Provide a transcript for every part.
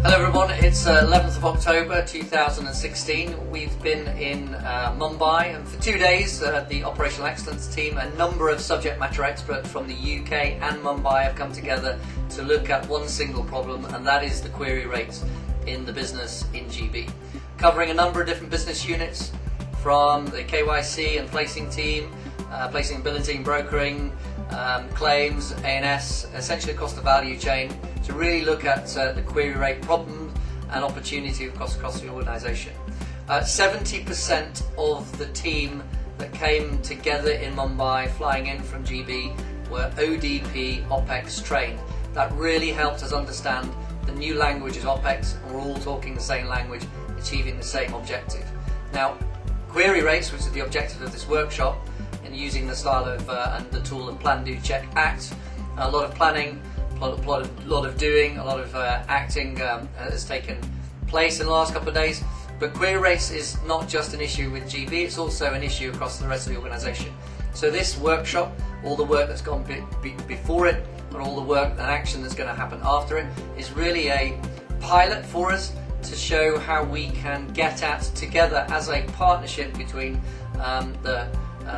Hello everyone, it's 11th of October 2016. We've been in Mumbai, and for 2 days the Operational Excellence team, a number of subject matter experts from the UK and Mumbai have come together to look at one single problem, and that is the query rates in the business in GB. Covering a number of different business units, from the KYC and placing team, placing and billing team, brokering, claims, A&S, essentially across the value chain, to really look at the query rate problems and opportunity across the organisation. 70% of the team that came together in Mumbai, flying in from GB, were ODP OpEx trained. That really helped us understand the new language is OpEx, and we're all talking the same language, achieving the same objective. Now, query rates, which is the objective of this workshop, and using the style of and the tool of plan, do, check, act, a lot of planning, a lot of doing, a lot of acting has taken place in the last couple of days. But query rates is not just an issue with GB, it's also an issue across the rest of the organisation. So this workshop, all the work that's gone before it, and all the work and action that's going to happen after it, is really a pilot for us to show how we can get at together as a partnership between the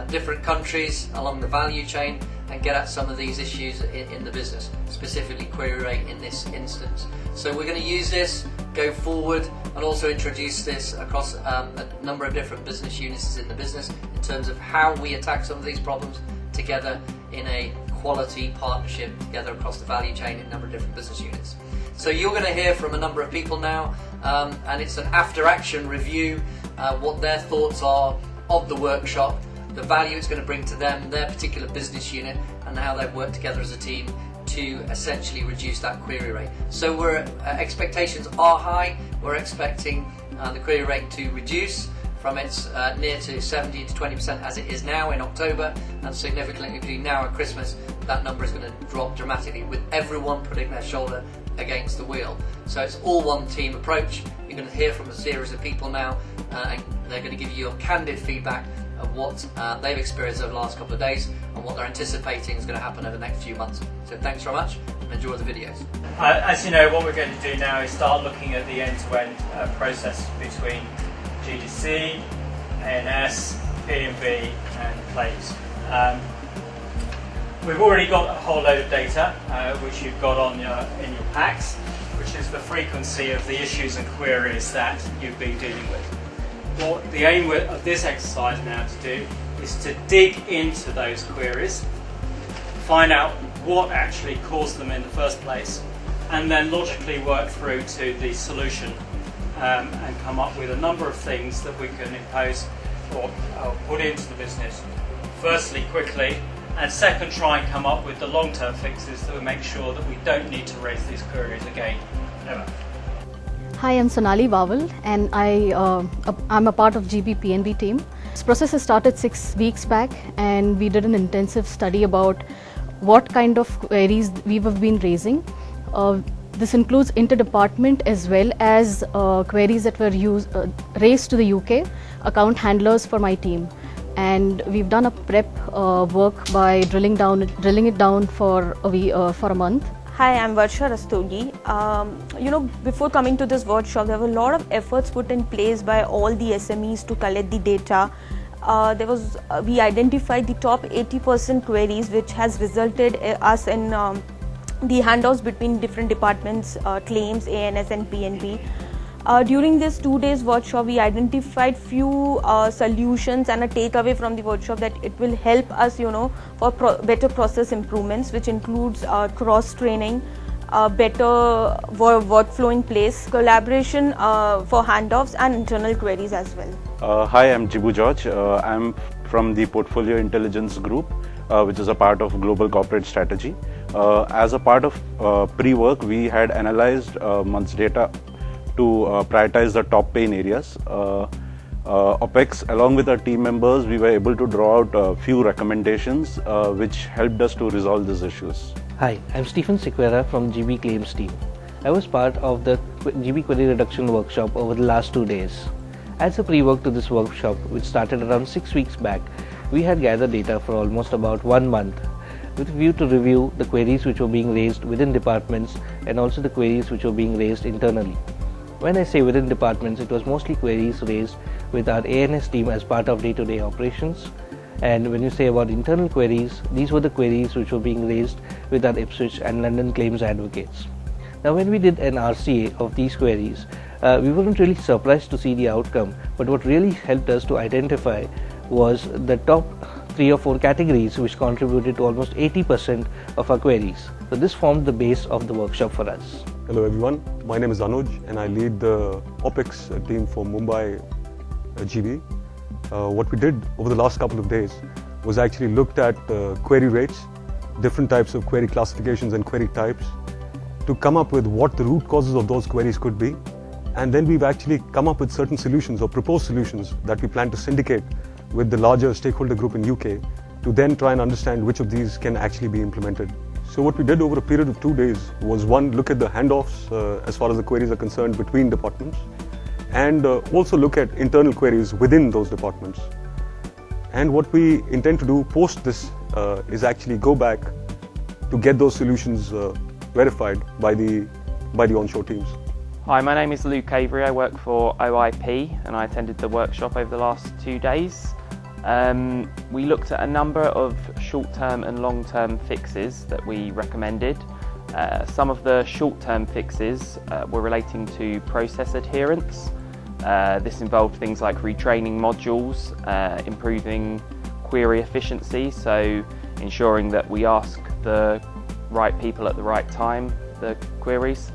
different countries along the value chain and get at some of these issues in the business, specifically query rate in this instance. So we're going to use this, go forward, and also introduce this across a number of different business units in the business in terms of how we attack some of these problems together in a quality partnership together across the value chain in a number of different business units. So you're going to hear from a number of people now, and it's an after-action review, what their thoughts are of the workshop, the value it's going to bring to them, their particular business unit, and how they've worked together as a team to essentially reduce that query rate. So expectations are high. We're expecting the query rate to reduce from its near to 70 to 20% as it is now in October, and significantly between now and Christmas that number is going to drop dramatically, with everyone putting their shoulder against the wheel. So it's all one team approach. You're going to hear from a series of people now, and they're going to give you a candid feedback of what they've experienced over the last couple of days and what they're anticipating is going to happen over the next few months. So thanks very much and enjoy the videos. As you know, what we're going to do now is start looking at the end-to-end process between GDC, A&S, P&B and claims. We've already got a whole load of data which you've got in your packs, which is the frequency of the issues and queries that you've been dealing with. What the aim of this exercise now to do is to dig into those queries, find out what actually caused them in the first place, and then logically work through to the solution and come up with a number of things that we can impose or put into the business. Firstly, quickly, and second, try and come up with the long-term fixes that will make sure that we don't need to raise these queries again, ever. Hi, I'm Sonali Vawal, and I'm a part of GB P&B team. This process has started 6 weeks back, and we did an intensive study about what kind of queries we have been raising. This includes inter-department as well as queries that were raised to the UK account handlers for my team. And we've done a prep work by drilling it down for a month. Hi, I'm Varsha Rastogi. Before coming to this workshop, there were a lot of efforts put in place by all the SMEs to collect the data. We identified the top 80% queries, which has resulted us in the handoffs between different departments, claims, A&S and P&B. During this 2 days workshop, we identified few solutions and a takeaway from the workshop that it will help us, for better process improvements, which includes cross-training, better workflow in place, collaboration for handoffs and internal queries as well. Hi, I'm Jibu George. I'm from the Portfolio Intelligence Group, which is a part of Global Corporate Strategy. As a part of pre-work, we had analyzed month's data to prioritize the top pain areas. OpEx, along with our team members, we were able to draw out a few recommendations which helped us to resolve these issues. Hi, I'm Stephen Sequeira from GB Claims team. I was part of the GB Query Reduction workshop over the last 2 days. As a pre-work to this workshop, which started around 6 weeks back, we had gathered data for almost about 1 month. with a view to review the queries which were being raised within departments and also the queries which were being raised internally. When I say within departments, it was mostly queries raised with our ANS team as part of day-to-day operations. And when you say about internal queries, these were the queries which were being raised with our Ipswich and London claims advocates. Now, when we did an RCA of these queries, we weren't really surprised to see the outcome, but what really helped us to identify was the top 3 or 4 categories which contributed to almost 80% of our queries. So this formed the base of the workshop for us. Hello everyone, my name is Anuj and I lead the OpEx team for Mumbai GB. What we did over the last couple of days was actually looked at query rates, different types of query classifications and query types to come up with what the root causes of those queries could be. And then we've actually come up with certain solutions or proposed solutions that we plan to syndicate with the larger stakeholder group in UK to then try and understand which of these can actually be implemented. So what we did over a period of 2 days was, one, look at the handoffs as far as the queries are concerned between departments, and also look at internal queries within those departments. And what we intend to do post this is actually go back to get those solutions verified by the onshore teams. Hi, my name is Luke Avery. I work for OIP and I attended the workshop over the last 2 days. We looked at a number of short-term and long-term fixes that we recommended. Some of the short-term fixes were relating to process adherence. This involved things like retraining modules, improving query efficiency, so ensuring that we ask the right people at the right time the queries.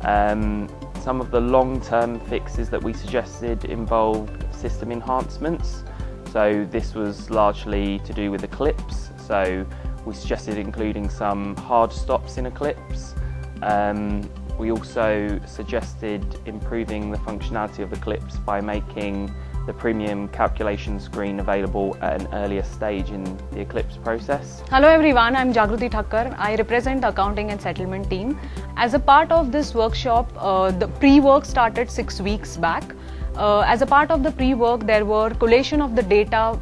Some of the long-term fixes that we suggested involved system enhancements. So this was largely to do with Eclipse. So we suggested including some hard stops in Eclipse. We also suggested improving the functionality of Eclipse by making the premium calculation screen available at an earlier stage in the Eclipse process. Hello everyone, I'm Jagruti Thakkar. I represent the accounting and settlement team. As a part of this workshop, the pre-work started 6 weeks back. As a part of the pre-work, there were collation of the data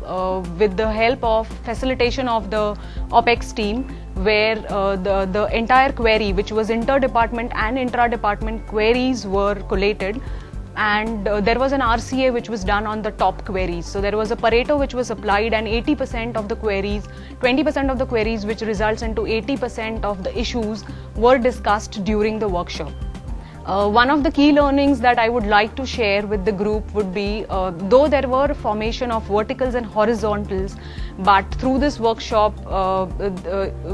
with the help of facilitation of the OpEx team, where the entire query, which was inter-department and intra-department queries, were collated. And there was an RCA which was done on the top queries. So there was a Pareto which was applied, and 80% of the queries, 20% of the queries, which results into 80% of the issues, were discussed during the workshop. One of the key learnings that I would like to share with the group would be, though there were formation of verticals and horizontals, but through this workshop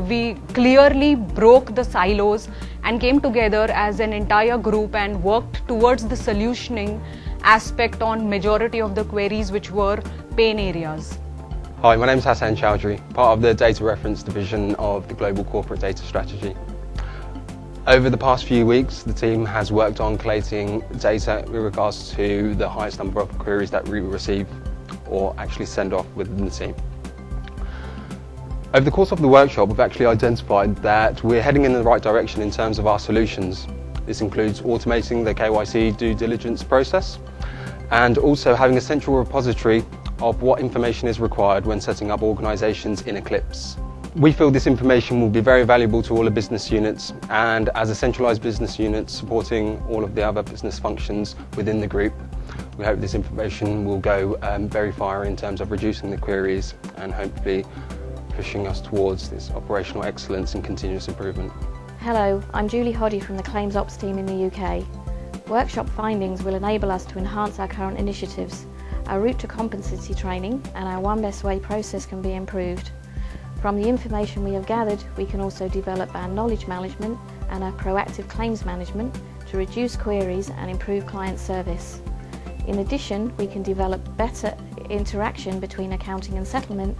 we clearly broke the silos and came together as an entire group and worked towards the solutioning aspect on majority of the queries which were pain areas. Hi, my name is Hassan Chowdhury, part of the Data Reference Division of the Global Corporate Data Strategy. Over the past few weeks, the team has worked on collating data with regards to the highest number of queries that we receive or actually send off within the team. Over the course of the workshop, we've actually identified that we're heading in the right direction in terms of our solutions. This includes automating the KYC due diligence process and also having a central repository of what information is required when setting up organisations in Eclipse. We feel this information will be very valuable to all the business units, and as a centralised business unit supporting all of the other business functions within the group, we hope this information will go very far in terms of reducing the queries and hopefully pushing us towards this operational excellence and continuous improvement. Hello, I'm Julie Hoddy from the Claims Ops team in the UK. Workshop findings will enable us to enhance our current initiatives. Our route to competency training and our One Best Way process can be improved. From the information we have gathered, we can also develop our knowledge management and our proactive claims management to reduce queries and improve client service. In addition, we can develop better interaction between accounting and settlement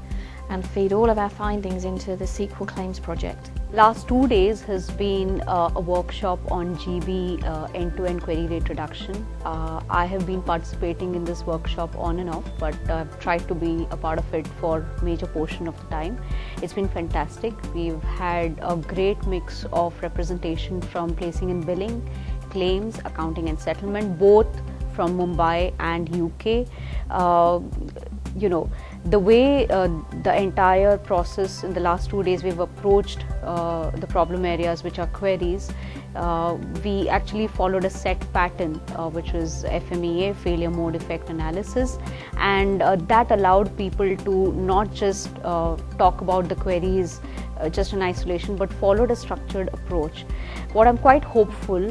and feed all of our findings into the SQL Claims project. Last 2 days has been a workshop on GB end-to-end query rate reduction. I have been participating in this workshop on and off, but I've tried to be a part of it for major portion of the time. It's been fantastic. We've had a great mix of representation from placing and billing, claims, accounting and settlement, both from Mumbai and UK. The way the entire process in the last 2 days we've approached the problem areas, which are queries, we actually followed a set pattern, which was FMEA, failure mode effect analysis, and that allowed people to not just talk about the queries just in isolation, but followed a structured approach. What I'm quite hopeful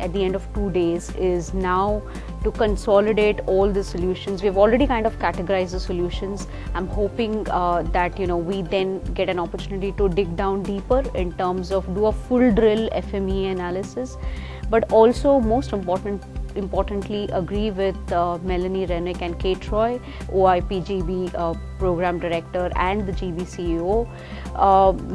at the end of 2 days is now to consolidate all the solutions. We've already kind of categorized the solutions. I'm hoping that we then get an opportunity to dig down deeper in terms of do a full drill FMEA analysis, but also most importantly agree with Melanie Rennick and Kate Roy, OIP GB Program Director and the GB CEO,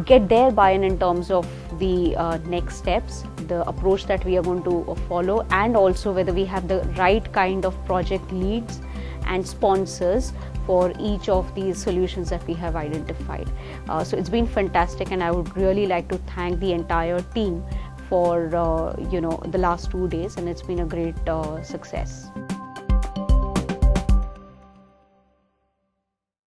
get their buy-in in terms of the next steps, the approach that we are going to follow, and also whether we have the right kind of project leads and sponsors for each of these solutions that we have identified. So it's been fantastic, and I would really like to thank the entire team for the last 2 days, and it's been a great success.